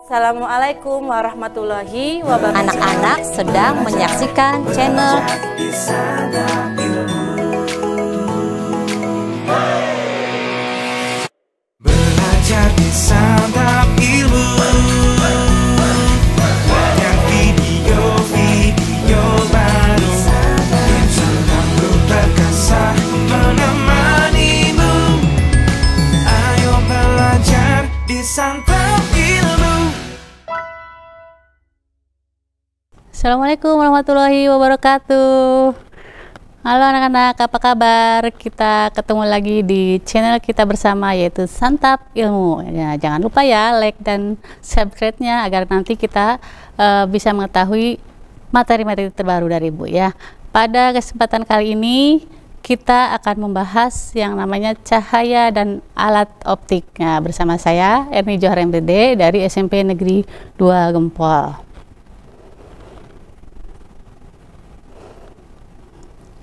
Assalamualaikum warahmatullahi wabarakatuh. Anak-anak sedang menyaksikan channel Belajar di Santap Ilmu. Banyak video baru yang selalu perkasa menemanimu. Ayo belajar di Santap Ilmu. Assalamualaikum warahmatullahi wabarakatuh. Halo anak-anak, apa kabar? Kita ketemu lagi di channel kita bersama, yaitu Santap Ilmu. Ya, jangan lupa ya like dan subscribe-nya agar nanti kita bisa mengetahui materi-materi terbaru dari Ibu ya. Pada kesempatan kali ini kita akan membahas yang namanya cahaya dan alat optik. Nah, bersama saya Erni Johar MPD dari SMP Negeri 2 Gempol.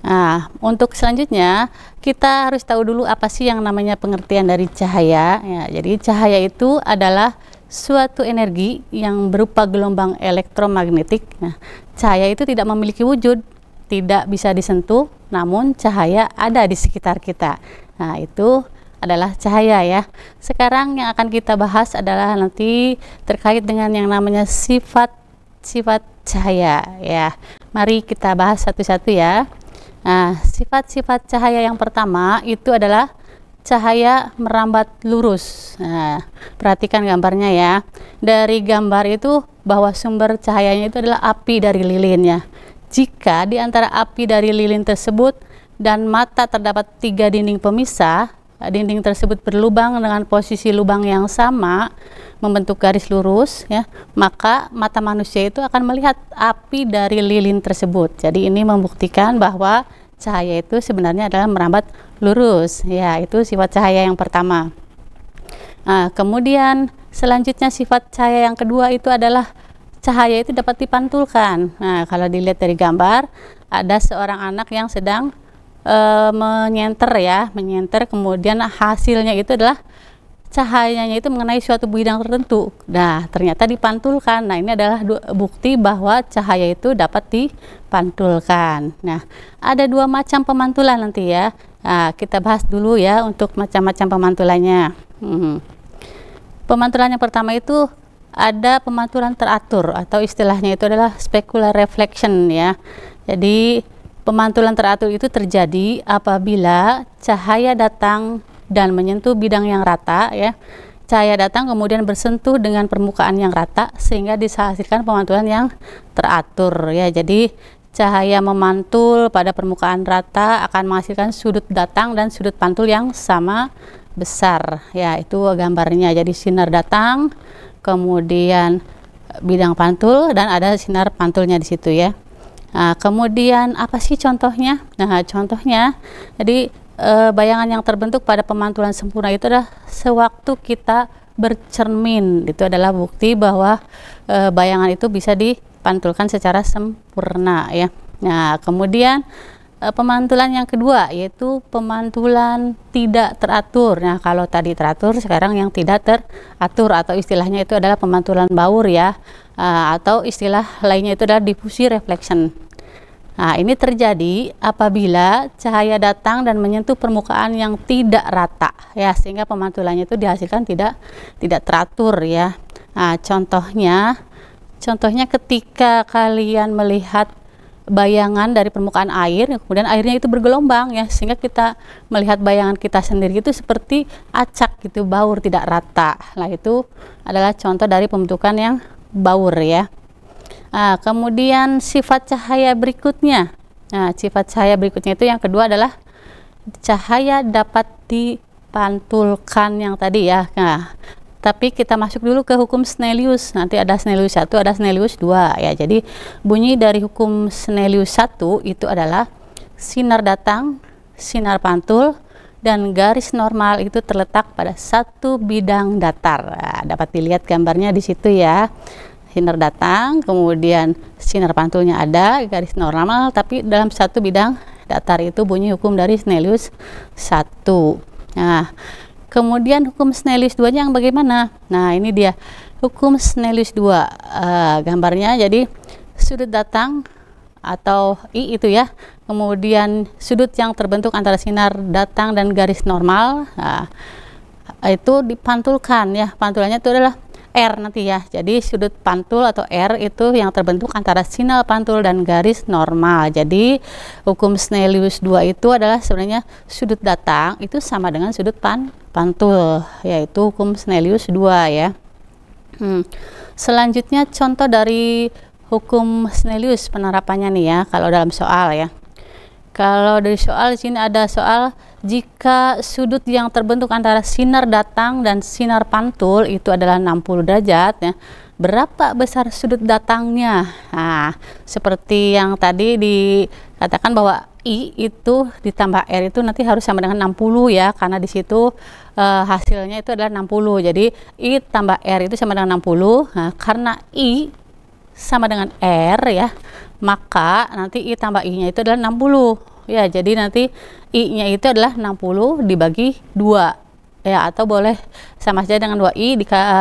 Nah, untuk selanjutnya kita harus tahu dulu apa sih yang namanya pengertian dari cahaya. Ya, jadi cahaya itu adalah suatu energi yang berupa gelombang elektromagnetik. Nah, cahaya itu tidak memiliki wujud, tidak bisa disentuh, namun cahaya ada di sekitar kita. Nah, itu adalah cahaya ya. Sekarang yang akan kita bahas adalah nanti terkait dengan yang namanya sifat-sifat cahaya ya. Mari kita bahas satu-satu ya. Nah, sifat-sifat cahaya yang pertama itu adalah cahaya merambat lurus. Nah, perhatikan gambarnya ya. Dari gambar itu bahwa sumber cahayanya itu adalah api dari lilinnya. Jika di antara api dari lilin tersebut dan mata terdapat 3 dinding pemisah, dinding tersebut berlubang dengan posisi lubang yang sama, membentuk garis lurus ya, maka mata manusia itu akan melihat api dari lilin tersebut. Jadi ini membuktikan bahwa cahaya itu sebenarnya adalah merambat lurus ya. Itu sifat cahaya yang pertama. Nah, kemudian selanjutnya sifat cahaya yang kedua itu adalah cahaya itu dapat dipantulkan. Nah, kalau dilihat dari gambar ada seorang anak yang sedang menyenter, kemudian hasilnya itu adalah cahayanya itu mengenai suatu bidang tertentu. Nah, ternyata dipantulkan. Nah, ini adalah bukti bahwa cahaya itu dapat dipantulkan. Nah, ada 2 macam pemantulan nanti ya. Nah, kita bahas dulu ya untuk macam-macam pemantulannya. Pemantulan yang pertama itu ada pemantulan teratur atau istilahnya itu adalah specular reflection ya. Jadi pemantulan teratur itu terjadi apabila cahaya datang dan menyentuh bidang yang rata ya. Cahaya datang kemudian bersentuh dengan permukaan yang rata sehingga dihasilkan pemantulan yang teratur ya. Jadi cahaya memantul pada permukaan rata akan menghasilkan sudut datang dan sudut pantul yang sama besar ya. Itu gambarnya. Jadi sinar datang, kemudian bidang pantul, dan ada sinar pantulnya di situ ya. Nah, kemudian apa sih contohnya? Nah, contohnya jadi bayangan yang terbentuk pada pemantulan sempurna itu adalah sewaktu kita bercermin. Itu adalah bukti bahwa bayangan itu bisa dipantulkan secara sempurna ya. Nah, kemudian pemantulan yang kedua yaitu pemantulan tidak teratur. Nah, kalau tadi teratur, sekarang yang tidak teratur atau istilahnya itu adalah pemantulan baur ya, atau istilah lainnya itu adalah diffusion reflection. Nah, ini terjadi apabila cahaya datang dan menyentuh permukaan yang tidak rata ya, sehingga pemantulannya itu dihasilkan tidak teratur ya. Nah, contohnya ketika kalian melihat bayangan dari permukaan air, kemudian airnya itu bergelombang ya, sehingga kita melihat bayangan kita sendiri itu seperti acak gitu, baur tidak rata. Nah, itu adalah contoh dari pembentukan yang baur ya. Nah, kemudian sifat cahaya berikutnya. Nah, sifat cahaya berikutnya itu yang kedua adalah cahaya dapat dipantulkan yang tadi ya. Nah, tapi kita masuk dulu ke hukum Snellius. Nanti ada Snellius 1, ada Snellius 2 ya. Jadi bunyi dari hukum Snellius 1 itu adalah sinar datang, sinar pantul, dan garis normal itu terletak pada satu bidang datar. Nah, dapat dilihat gambarnya di situ ya. Sinar datang, kemudian sinar pantulnya ada, garis normal, tapi dalam satu bidang datar. Itu bunyi hukum dari Snellius 1. Nah, kemudian hukum Snellius 2-nya yang bagaimana? Nah, ini dia. hukum Snellius 2. Gambarnya jadi sudut datang atau I itu ya, kemudian sudut yang terbentuk antara sinar datang dan garis normal, itu dipantulkan ya, pantulannya itu adalah R nanti ya. Jadi sudut pantul atau R itu yang terbentuk antara sinar pantul dan garis normal. Jadi hukum Snellius 2 itu adalah sebenarnya sudut datang itu sama dengan sudut pantul, yaitu hukum Snellius 2 ya. Selanjutnya contoh dari hukum Snellius penerapannya nih ya, kalau dalam soal ya. Kalau dari soal di sini ada soal jika sudut yang terbentuk antara sinar datang dan sinar pantul itu adalah 60 derajat ya, berapa besar sudut datangnya? Nah, seperti yang tadi dikatakan bahwa I itu ditambah R itu nanti harus sama dengan 60 ya, karena di situ hasilnya itu adalah 60. Jadi I tambah R itu sama dengan 60. Nah, karena I sama dengan R ya, maka nanti I tambah I-nya itu adalah 60 ya. Jadi nanti I-nya itu adalah 60 dibagi 2 ya, atau boleh sama saja dengan 2I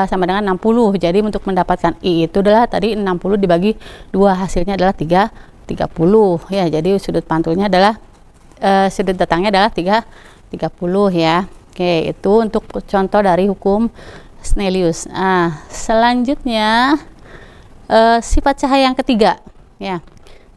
sama dengan 60. Jadi untuk mendapatkan I itu adalah tadi 60 dibagi 2, hasilnya adalah 30 ya. Jadi sudut pantulnya adalah sudut datangnya adalah 30 ya. Oke, itu untuk contoh dari hukum Snellius. Selanjutnya sifat cahaya yang ketiga ya.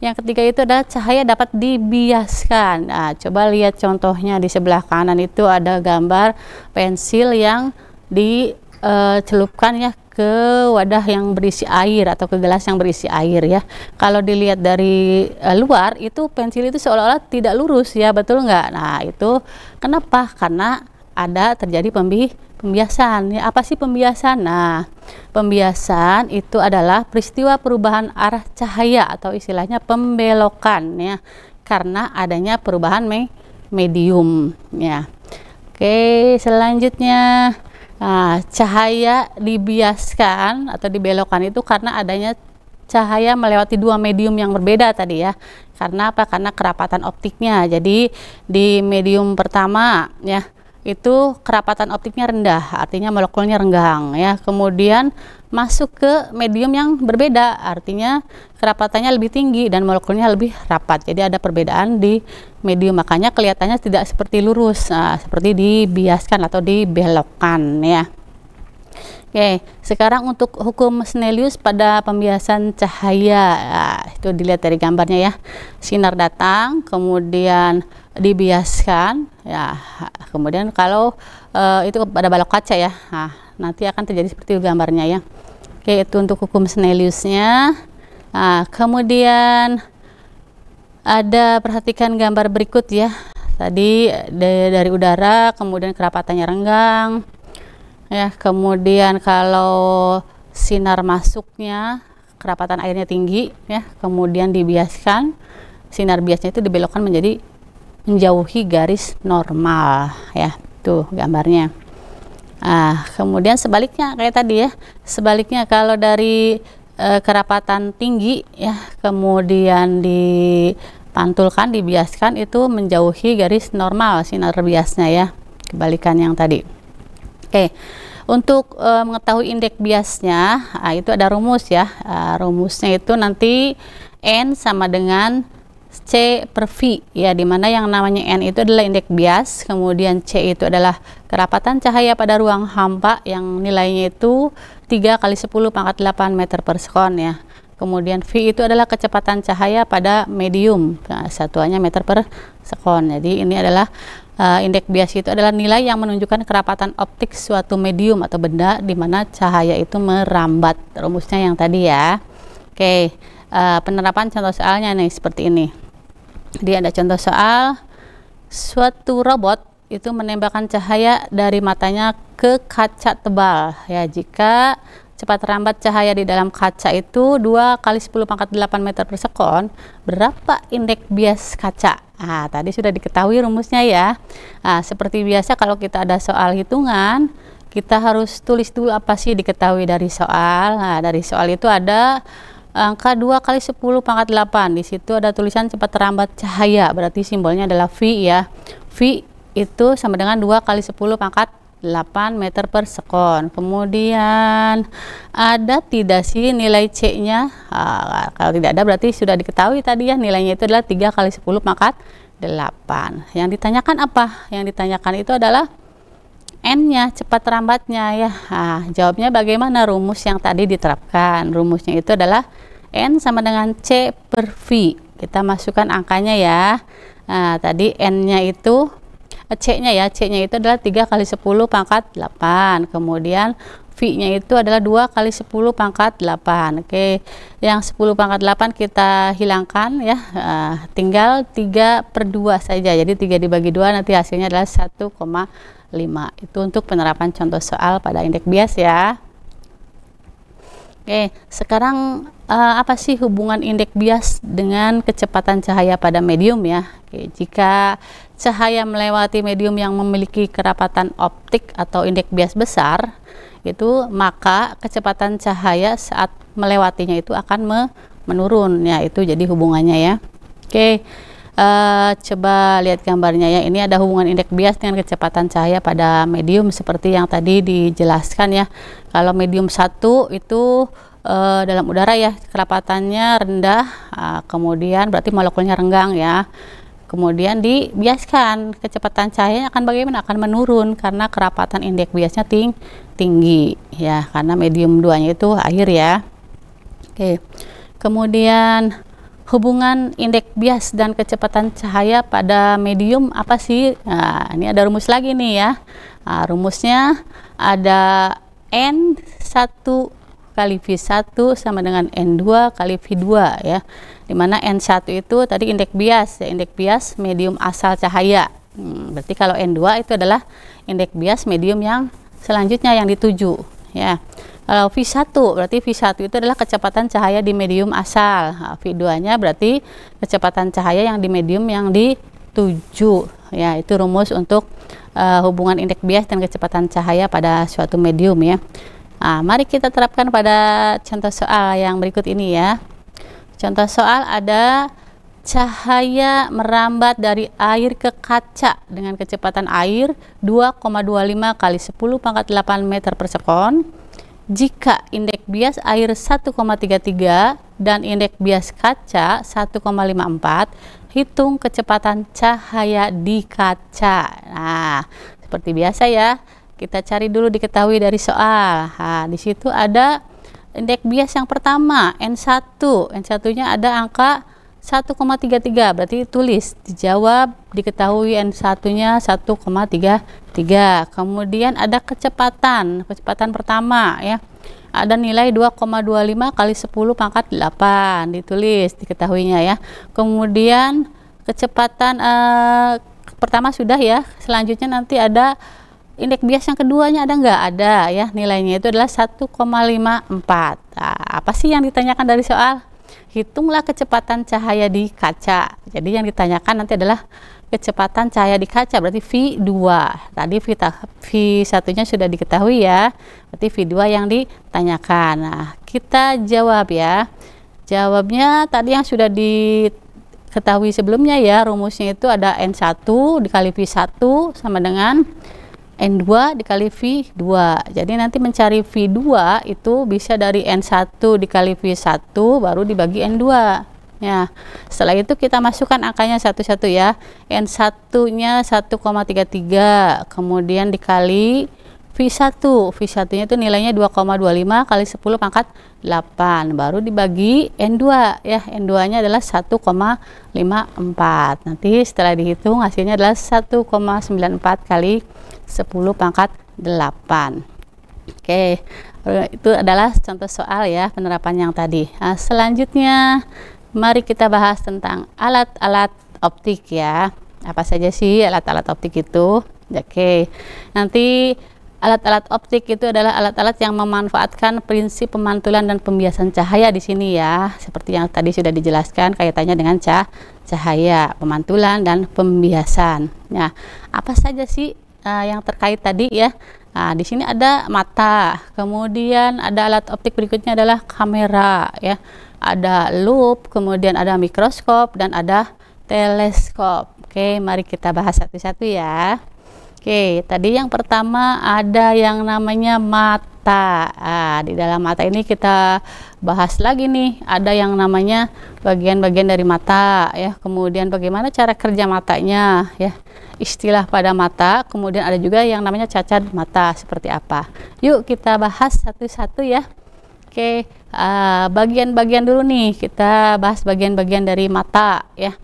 Yang ketiga itu adalah cahaya dapat dibiaskan. Coba lihat contohnya di sebelah kanan itu ada gambar pensil yang dicelupkan ya ke wadah yang berisi air atau ke gelas yang berisi air ya. Kalau dilihat dari luar itu pensil itu seolah-olah tidak lurus ya, betul nggak? Nah, itu kenapa? Karena ada terjadi pembiasan ya. Apa sih pembiasan? Nah, pembiasan itu adalah peristiwa perubahan arah cahaya atau istilahnya pembelokan ya, karena adanya perubahan medium ya. Oke, selanjutnya cahaya dibiaskan atau dibelokkan itu karena adanya cahaya melewati dua medium yang berbeda tadi ya. Karena apa? Karena kerapatan optiknya. Jadi di medium pertama ya, itu kerapatan optiknya rendah, artinya molekulnya renggang ya. Kemudian masuk ke medium yang berbeda, artinya kerapatannya lebih tinggi dan molekulnya lebih rapat. Jadi ada perbedaan di medium, makanya kelihatannya tidak seperti lurus, seperti dibiaskan atau dibelokkan ya. Oke, sekarang untuk hukum Snellius pada pembiasan cahaya, itu dilihat dari gambarnya ya. Sinar datang, kemudian dibiaskan ya, kemudian kalau itu pada balok kaca ya, nanti akan terjadi seperti gambarnya ya. Oke, itu untuk hukum Snelliusnya. Kemudian ada, perhatikan gambar berikut ya. Tadi dari udara, kemudian kerapatannya renggang ya, kemudian kalau sinar masuknya kerapatan airnya tinggi ya, kemudian dibiaskan, sinar biasnya itu dibelokkan menjadi menjauhi garis normal ya, tuh gambarnya. Kemudian sebaliknya kayak tadi ya, sebaliknya kalau dari kerapatan tinggi ya, kemudian dipantulkan, dibiaskan, itu menjauhi garis normal sinar biasnya ya, kebalikan yang tadi. Oke, untuk mengetahui indeks biasnya, itu ada rumus ya. Rumusnya itu nanti N sama dengan C per V ya, dimana yang namanya N itu adalah indeks bias, kemudian C itu adalah kerapatan cahaya pada ruang hampa yang nilainya itu 3 kali 10 pangkat 8 meter per sekon ya. Kemudian V itu adalah kecepatan cahaya pada medium, satuannya meter per sekon. Jadi ini adalah indeks bias itu adalah nilai yang menunjukkan kerapatan optik suatu medium atau benda di mana cahaya itu merambat. Rumusnya yang tadi ya. Oke, penerapan contoh soalnya nih seperti ini. Dia ada contoh soal, suatu robot itu menembakkan cahaya dari matanya ke kaca tebal ya. Jika cepat rambat cahaya di dalam kaca itu 2 kali 10 pangkat 8 meter per sekon, berapa indeks bias kaca? Tadi sudah diketahui rumusnya ya. Seperti biasa kalau kita ada soal hitungan, kita harus tulis dulu apa sih diketahui dari soal. Dari soal itu ada angka 2 kali 10 pangkat 8. Di situ ada tulisan cepat rambat cahaya, berarti simbolnya adalah V ya. V itu sama dengan 2 kali 10 pangkat meter per sekon. Kemudian ada tidak sih nilai C-nya? Kalau tidak ada berarti sudah diketahui tadi ya, nilainya itu adalah 3 kali 10 pangkat 8. Yang ditanyakan apa? Yang ditanyakan itu adalah N-nya, cepat lambatnya ya. Jawabnya bagaimana rumus yang tadi diterapkan? Rumusnya itu adalah N sama dengan C per V. Kita masukkan angkanya ya. Tadi N-nya itu, C-nya ya, C-nya itu adalah 3 kali 10 pangkat 8. Kemudian V-nya itu adalah 2 kali 10 pangkat 8. Oke, yang 10 pangkat 8 kita hilangkan ya. Tinggal 3/2 saja. Jadi 3 dibagi 2 nanti hasilnya adalah 1,5. Itu untuk penerapan contoh soal pada indeks bias ya. Oke, sekarang apa sih hubungan indeks bias dengan kecepatan cahaya pada medium ya? Oke, jika cahaya melewati medium yang memiliki kerapatan optik atau indeks bias besar, itu maka kecepatan cahaya saat melewatinya itu akan menurun ya. Itu jadi hubungannya ya. Oke. Coba lihat gambarnya ya. Ini ada hubungan indeks bias dengan kecepatan cahaya pada medium seperti yang tadi dijelaskan ya. Kalau medium 1 itu dalam udara ya, kerapatannya rendah, kemudian berarti molekulnya renggang ya. Kemudian dibiaskan, kecepatan cahaya akan bagaimana? Akan menurun karena kerapatan indeks biasnya tinggi ya, karena medium 2-nya itu air ya. Oke. Kemudian hubungan indeks bias dan kecepatan cahaya pada medium apa sih? Ini ada rumus lagi nih ya. Rumusnya ada N1 kali V1 sama dengan N2 kali V2 ya. Dimana N1 itu tadi indeks bias ya, indeks bias medium asal cahaya. Berarti kalau N2 itu adalah indeks bias medium yang selanjutnya yang dituju ya. Kalau V1 berarti V1 itu adalah kecepatan cahaya di medium asal. V2-nya berarti kecepatan cahaya yang di medium yang dituju. Ya, itu rumus untuk hubungan indeks bias dan kecepatan cahaya pada suatu medium ya. Mari kita terapkan pada contoh soal yang berikut ini ya. Contoh soal ada cahaya merambat dari air ke kaca dengan kecepatan air 2,25 kali 10 pangkat 8 meter per sekon. Jika indeks bias air 1,33 dan indeks bias kaca 1,54, hitung kecepatan cahaya di kaca. Nah, seperti biasa ya, kita cari dulu diketahui dari soal. Di situ ada indeks bias yang pertama, N1. N1-nya ada angka 1,33, berarti tulis, dijawab, diketahui N1-nya 1,33. Kemudian ada kecepatan pertama ya. Ada nilai 2,25 kali 10 pangkat 8, ditulis, diketahuinya ya. Kemudian kecepatan pertama sudah ya. Selanjutnya nanti ada indeks bias yang keduanya ada nggak? Ada ya, nilainya itu adalah 1,54. Apa sih yang ditanyakan dari soal? Hitunglah kecepatan cahaya di kaca. Jadi yang ditanyakan nanti adalah kecepatan cahaya di kaca, berarti V2. Tadi V1-nya sudah diketahui ya, berarti V2 yang ditanyakan. Nah, kita jawab ya. Jawabnya tadi yang sudah diketahui sebelumnya ya, rumusnya itu ada N1 dikali V1 sama dengan N2 dikali V2. Jadi nanti mencari V2 itu bisa dari N1 dikali V1 baru dibagi N2 ya. Setelah itu kita masukkan angkanya satu-satu ya. N1-nya 1,33, kemudian dikali V1. V1-nya itu nilainya 2,25 kali 10 pangkat 8, baru dibagi N2 ya. N2-nya adalah 1,54. Nanti setelah dihitung hasilnya adalah 1,94 kali 10 pangkat 8. Oke, itu adalah contoh soal ya, penerapan yang tadi. Nah, selanjutnya mari kita bahas tentang alat-alat optik ya. Apa saja sih alat-alat optik itu? Oke, nanti alat-alat optik itu adalah alat-alat yang memanfaatkan prinsip pemantulan dan pembiasan cahaya di sini ya. Seperti yang tadi sudah dijelaskan kaitannya dengan cahaya, pemantulan dan pembiasan. Nah, apa saja sih yang terkait tadi ya? Nah, di sini ada mata, kemudian ada alat optik berikutnya adalah kamera ya. Ada loupe, kemudian ada mikroskop dan ada teleskop. Oke, mari kita bahas satu-satu ya. Oke, tadi yang pertama ada yang namanya mata. Di dalam mata ini kita bahas lagi nih, ada yang namanya bagian-bagian dari mata ya. Kemudian bagaimana cara kerja matanya ya. Istilah pada mata, kemudian ada juga yang namanya cacat mata seperti apa. Yuk kita bahas satu-satu ya. Oke, bagian-bagian dulu nih, kita bahas bagian-bagian dari mata ya.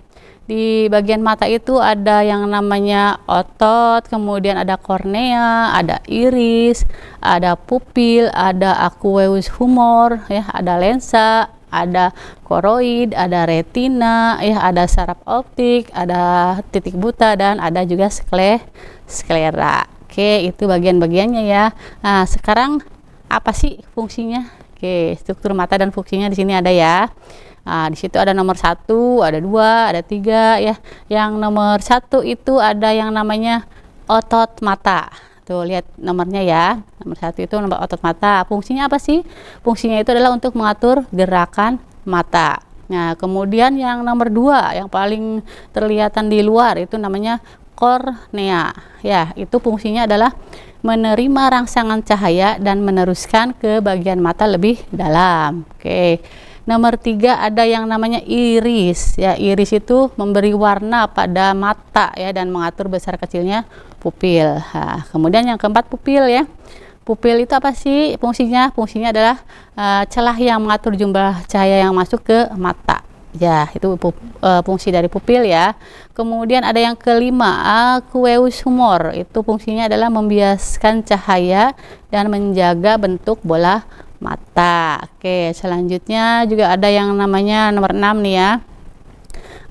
Di bagian mata itu ada yang namanya otot, kemudian ada kornea, ada iris, ada pupil, ada aqueous humor, ya, ada lensa, ada koroid, ada retina, ya, ada saraf optik, ada titik buta, dan ada juga sklera. Oke, itu bagian-bagiannya ya. Nah, sekarang apa sih fungsinya? Oke, struktur mata dan fungsinya di sini ada ya. Nah, di situ ada nomor 1, ada 2, ada 3 ya. Yang nomor 1 itu ada yang namanya otot mata. Tuh, lihat nomornya ya. Nomor 1 itu nomor otot mata. Fungsinya apa sih? Fungsinya itu adalah untuk mengatur gerakan mata. Nah, kemudian yang nomor 2 yang paling terlihatan di luar itu namanya kornea. Ya, itu fungsinya adalah menerima rangsangan cahaya dan meneruskan ke bagian mata lebih dalam. Oke. Nomor 3 ada yang namanya iris ya. Iris itu memberi warna pada mata ya dan mengatur besar kecilnya pupil. Nah, kemudian yang keempat pupil ya. Pupil itu apa sih fungsinya? Fungsinya adalah celah yang mengatur jumlah cahaya yang masuk ke mata. Ya, itu fungsi dari pupil ya. Kemudian ada yang kelima, aqueous humor. Itu fungsinya adalah membiaskan cahaya dan menjaga bentuk bola mata. Oke, selanjutnya juga ada yang namanya nomor 6 nih ya.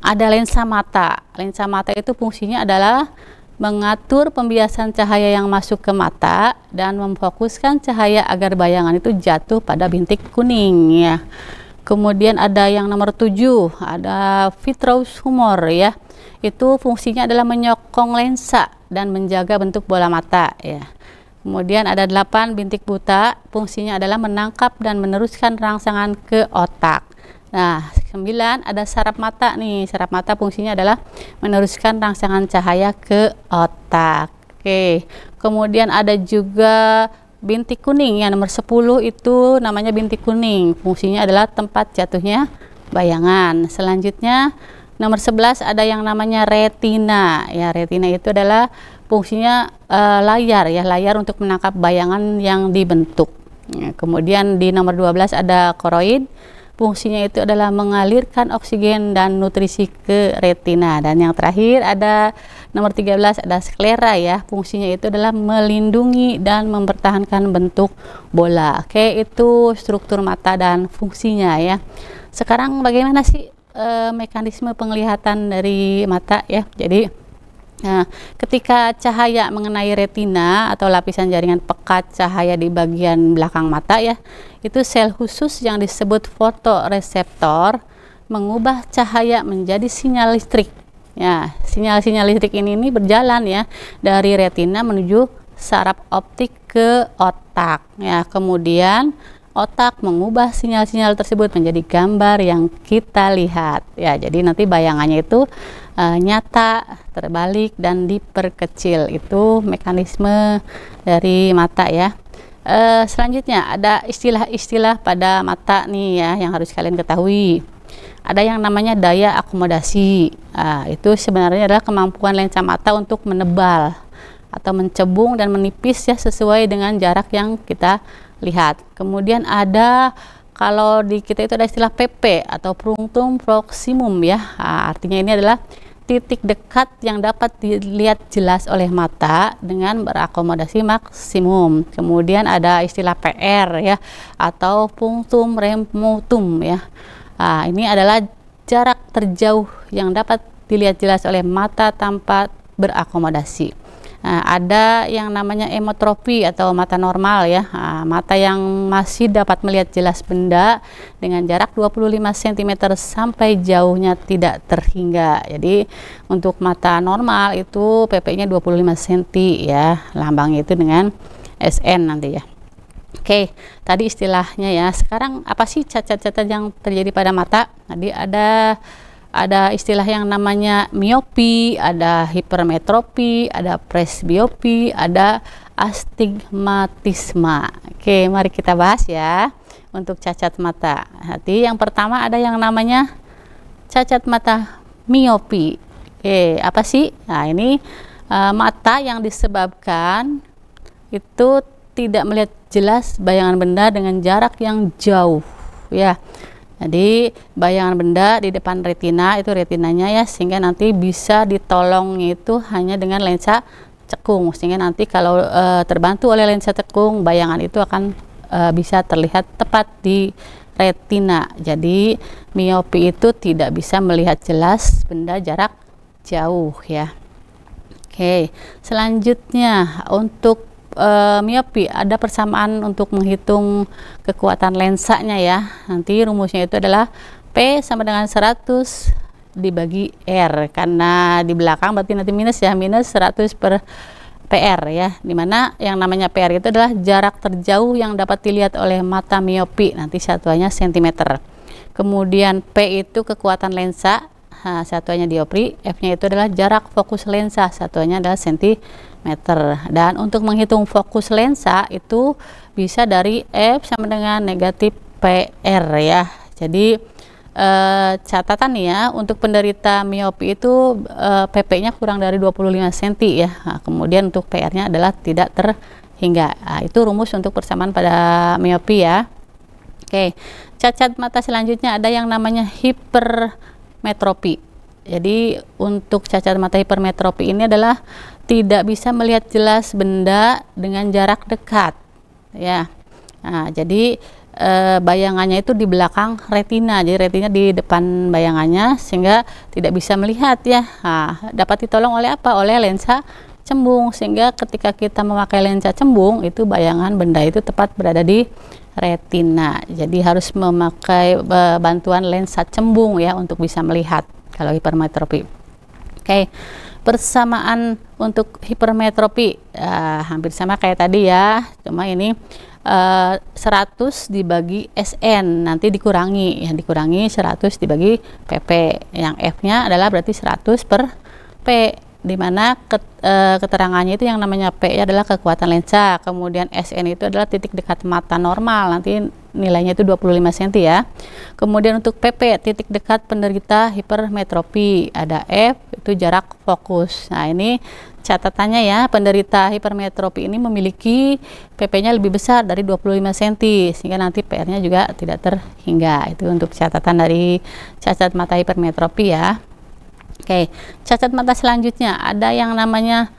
Ada lensa mata. Lensa mata itu fungsinya adalah mengatur pembiasan cahaya yang masuk ke mata dan memfokuskan cahaya agar bayangan itu jatuh pada bintik kuning ya. Kemudian ada yang nomor 7, ada vitreous humor ya. Itu fungsinya adalah menyokong lensa dan menjaga bentuk bola mata ya. Kemudian ada 8 bintik buta, fungsinya adalah menangkap dan meneruskan rangsangan ke otak. Nah, 9 ada saraf mata nih. Saraf mata fungsinya adalah meneruskan rangsangan cahaya ke otak. Oke. Kemudian ada juga bintik kuning ya, nomor 10 itu namanya bintik kuning. Fungsinya adalah tempat jatuhnya bayangan. Selanjutnya nomor 11 ada yang namanya retina. Ya, retina itu adalah fungsinya layar ya, layar untuk menangkap bayangan yang dibentuk. Ya, kemudian di nomor 12 ada koroid. Fungsinya itu adalah mengalirkan oksigen dan nutrisi ke retina. Dan yang terakhir ada nomor 13 ada sklera ya. Fungsinya itu adalah melindungi dan mempertahankan bentuk bola. Oke, itu struktur mata dan fungsinya ya. Sekarang bagaimana sih mekanisme penglihatan dari mata ya? Jadi ketika cahaya mengenai retina atau lapisan jaringan pekat cahaya di bagian belakang mata ya, itu sel khusus yang disebut fotoreseptor mengubah cahaya menjadi sinyal listrik. Ya, sinyal-sinyal listrik ini berjalan ya dari retina menuju saraf optik ke otak. Ya, kemudian otak mengubah sinyal-sinyal tersebut menjadi gambar yang kita lihat. Ya, jadi nanti bayangannya itu nyata, terbalik, dan diperkecil. Itu mekanisme dari mata ya. Selanjutnya ada istilah-istilah pada mata nih ya yang harus kalian ketahui. Ada yang namanya daya akomodasi. Itu sebenarnya adalah kemampuan lensa mata untuk menebal atau mencebung dan menipis ya sesuai dengan jarak yang kita lihat. Kemudian ada, kalau di kita itu ada istilah PP atau punctum proximum ya. Artinya ini adalah titik dekat yang dapat dilihat jelas oleh mata dengan berakomodasi maksimum. Kemudian ada istilah PR ya atau punctum remotum ya. Ini adalah jarak terjauh yang dapat dilihat jelas oleh mata tanpa berakomodasi. Ada yang namanya emotropi atau mata normal ya, mata yang masih dapat melihat jelas benda dengan jarak 25 cm sampai jauhnya tidak terhingga. Jadi untuk mata normal itu PP-nya 25 cm ya, lambangnya itu dengan SN nanti ya. Oke, tadi istilahnya ya. Sekarang apa sih cacat-cacat yang terjadi pada mata? Tadi ada ada istilah yang namanya miopi, ada hipermetropi, ada presbiopi, ada astigmatisme. Oke, mari kita bahas ya untuk cacat mata. Nanti yang pertama ada yang namanya cacat mata miopi. Oke, apa sih? Nah, ini mata yang disebabkan itu tidak melihat jelas bayangan benda dengan jarak yang jauh ya. Jadi bayangan benda di depan retina itu retinanya ya, sehingga nanti bisa ditolong itu hanya dengan lensa cekung, sehingga nanti kalau terbantu oleh lensa cekung, bayangan itu akan bisa terlihat tepat di retina. Jadi miopi itu tidak bisa melihat jelas benda jarak jauh ya. Oke, selanjutnya untuk miopi ada persamaan untuk menghitung kekuatan lensanya ya. Nanti rumusnya itu adalah P sama dengan 100 dibagi R, karena di belakang berarti nanti minus ya, minus 100 per PR ya, dimana yang namanya PR itu adalah jarak terjauh yang dapat dilihat oleh mata miopi, nanti satuannya cm. Kemudian P itu kekuatan lensa, satuannya dioptri, F-nya itu adalah jarak fokus lensa, satuannya adalah cm. Dan untuk menghitung fokus lensa itu bisa dari F sama dengan negatif PR ya. Jadi catatan nih ya, untuk penderita miopi itu PP-nya kurang dari 25 cm ya. Nah, kemudian untuk PR-nya adalah tidak terhingga. Nah, itu rumus untuk persamaan pada miopi ya. Oke, cacat mata selanjutnya ada yang namanya hipermetropi. Jadi untuk cacat mata hipermetropi ini adalah tidak bisa melihat jelas benda dengan jarak dekat ya. Nah, jadi bayangannya itu di belakang retina, jadi retina di depan bayangannya sehingga tidak bisa melihat ya. Nah, dapat ditolong oleh apa? Oleh lensa cembung, sehingga ketika kita memakai lensa cembung itu bayangan benda itu tepat berada di retina. Jadi harus memakai bantuan lensa cembung ya untuk bisa melihat kalau hipermetropi. Oke, persamaan untuk hipermetropi hampir sama kayak tadi ya, cuma ini 100 dibagi SN nanti dikurangi ya, dikurangi 100 dibagi PP, yang F-nya adalah berarti 100 per P, dimana keterangannya itu yang namanya P adalah kekuatan lensa, kemudian SN itu adalah titik dekat mata normal, nanti nilainya itu 25 cm ya. Kemudian untuk PP titik dekat penderita hipermetropi, ada F itu jarak fokus. Nah, ini catatannya ya, penderita hipermetropi ini memiliki PP-nya lebih besar dari 25 cm sehingga nanti PR-nya juga tidak terhingga. Itu untuk catatan dari cacat mata hipermetropi ya. Oke, cacat mata selanjutnya ada yang namanya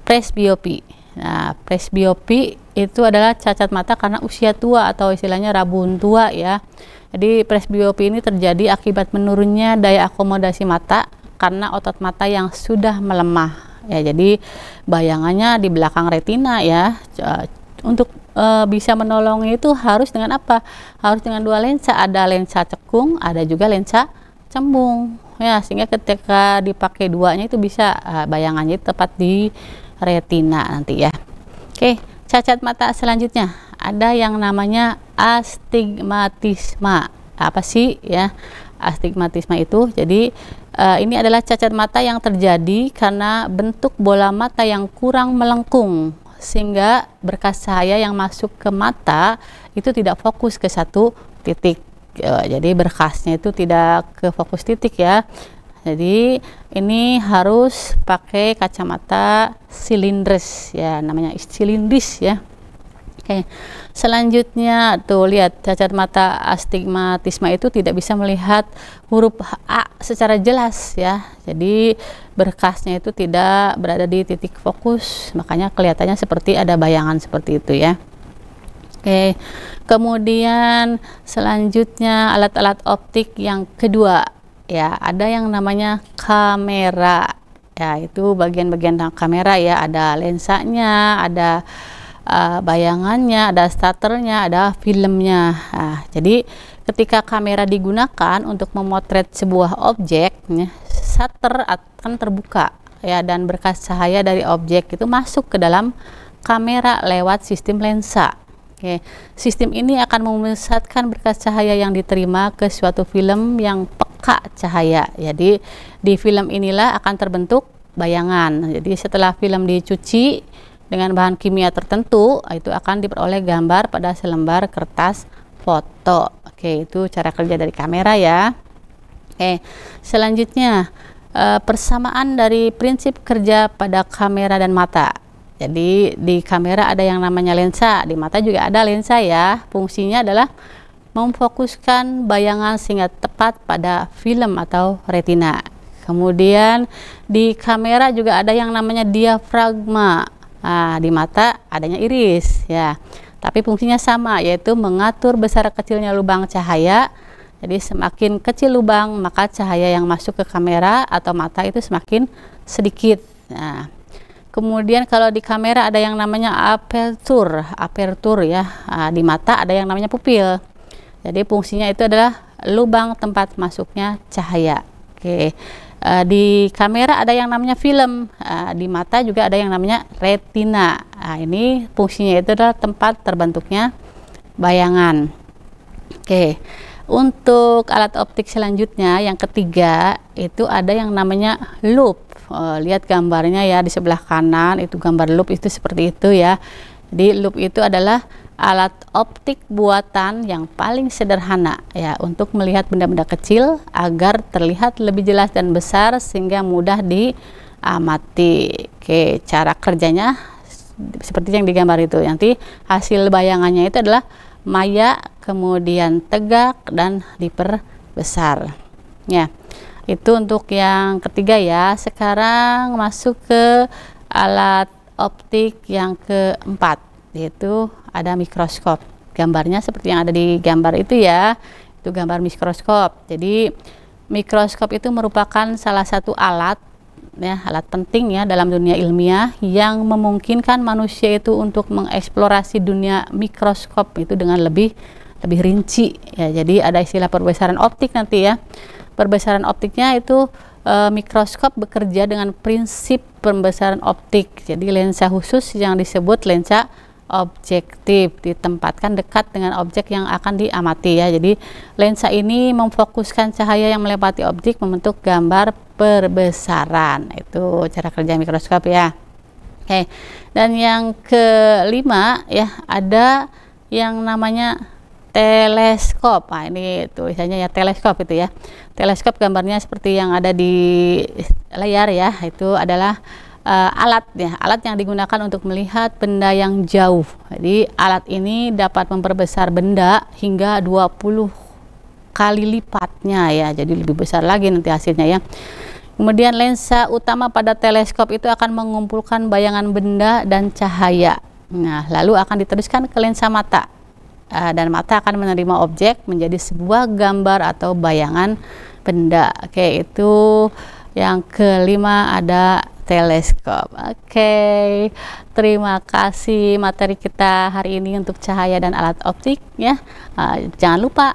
presbiopi. Nah, presbiopi itu adalah cacat mata karena usia tua atau istilahnya rabun tua ya. Jadi presbiopi ini terjadi akibat menurunnya daya akomodasi mata karena otot mata yang sudah melemah ya. Jadi bayangannya di belakang retina ya. Untuk bisa menolong itu harus dengan apa? Harus dengan dua lensa, ada lensa cekung, ada juga lensa cembung ya, sehingga ketika dipakai duanya itu bisa bayangannya tepat di retina nanti ya. Oke, cacat mata selanjutnya ada yang namanya astigmatisme. Apa sih ya astigmatisme itu? Jadi ini adalah cacat mata yang terjadi karena bentuk bola mata yang kurang melengkung sehingga berkas cahaya yang masuk ke mata itu tidak fokus ke satu titik. Jadi berkasnya itu tidak ke fokus titik ya. Jadi ini harus pakai kacamata silindris ya, namanya silindris ya. Oke, selanjutnya tuh lihat, cacat mata astigmatisme itu tidak bisa melihat huruf A secara jelas ya. Jadi berkasnya itu tidak berada di titik fokus, makanya kelihatannya seperti ada bayangan seperti itu ya. Oke, kemudian selanjutnya alat-alat optik yang kedua ya, ada yang namanya kamera ya, itu bagian-bagian kamera ya, ada lensanya, ada bayangannya, ada starternya, ada filmnya. Nah, jadi ketika kamera digunakan untuk memotret sebuah objek ya, shutter akan terbuka ya, dan berkas cahaya dari objek itu masuk ke dalam kamera lewat sistem lensa. Oke, sistem ini akan memusatkan berkas cahaya yang diterima ke suatu film yang peka maka cahaya. Jadi di film inilah akan terbentuk bayangan. Jadi setelah film dicuci dengan bahan kimia tertentu, itu akan diperoleh gambar pada selembar kertas foto. Oke, itu cara kerja dari kamera ya. Oke, selanjutnya persamaan dari prinsip kerja pada kamera dan mata. Jadi di kamera ada yang namanya lensa, di mata juga ada lensa ya. Fungsinya adalah memfokuskan bayangan sehingga tepat pada film atau retina. Kemudian di kamera juga ada yang namanya diafragma. Nah, di mata adanya iris ya. Tapi fungsinya sama, yaitu mengatur besar kecilnya lubang cahaya. Jadi semakin kecil lubang, maka cahaya yang masuk ke kamera atau mata itu semakin sedikit. Nah, kemudian kalau di kamera ada yang namanya apertur ya. Nah, di mata ada yang namanya pupil. Jadi fungsinya itu adalah lubang tempat masuknya cahaya. Oke. Di kamera ada yang namanya film, di mata juga ada yang namanya retina. Nah, ini fungsinya itu adalah tempat terbentuknya bayangan. Oke, untuk alat optik selanjutnya yang ketiga itu ada yang namanya loop. Lihat gambarnya ya di sebelah kanan, itu gambar loop itu seperti itu ya. Jadi loop itu adalah alat optik buatan yang paling sederhana ya untuk melihat benda-benda kecil agar terlihat lebih jelas dan besar sehingga mudah diamati. Oke, cara kerjanya seperti yang digambar itu. Nanti hasil bayangannya itu adalah maya, kemudian tegak dan diperbesar. Ya, itu untuk yang ketiga ya. Sekarang masuk ke alat optik yang keempat, yaitu ada mikroskop. Gambarnya seperti yang ada di gambar itu ya, itu gambar mikroskop. Jadi mikroskop itu merupakan salah satu alat ya, alat penting ya dalam dunia ilmiah yang memungkinkan manusia itu untuk mengeksplorasi dunia mikroskop itu dengan lebih rinci ya. Jadi ada istilah perbesaran optik nanti ya. Perbesaran optiknya itu mikroskop bekerja dengan prinsip pembesaran optik. Jadi lensa khusus yang disebut lensa objektif ditempatkan dekat dengan objek yang akan diamati ya. Jadi lensa ini memfokuskan cahaya yang melewati objek membentuk gambar perbesaran. Itu cara kerja mikroskop ya. Oke. Dan yang kelima ya, ada yang namanya teleskop. Nah, ini tulisannya ya teleskop itu ya. Teleskop gambarnya seperti yang ada di layar ya. Itu adalah alat yang digunakan untuk melihat benda yang jauh. Jadi alat ini dapat memperbesar benda hingga 20 kali lipatnya ya. Jadi lebih besar lagi nanti hasilnya ya. Kemudian lensa utama pada teleskop itu akan mengumpulkan bayangan benda dan cahaya. Nah, lalu akan diteruskan ke lensa mata. Dan mata akan menerima objek menjadi sebuah gambar atau bayangan benda. Oke, itu yang kelima ada teleskop. Oke, terima kasih materi kita hari ini untuk cahaya dan alat optik ya. Jangan lupa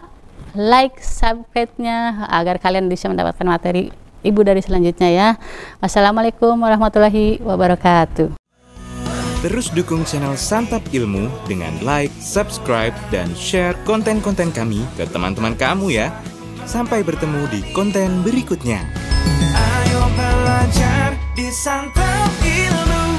like, subscribe-nya agar kalian bisa mendapatkan materi ibu dari selanjutnya ya. Wassalamualaikum warahmatullahi wabarakatuh. Terus dukung channel Santap Ilmu dengan like, subscribe, dan share konten-konten kami ke teman-teman kamu ya. Sampai bertemu di konten berikutnya. Ayo belajar di Santap Ilmu.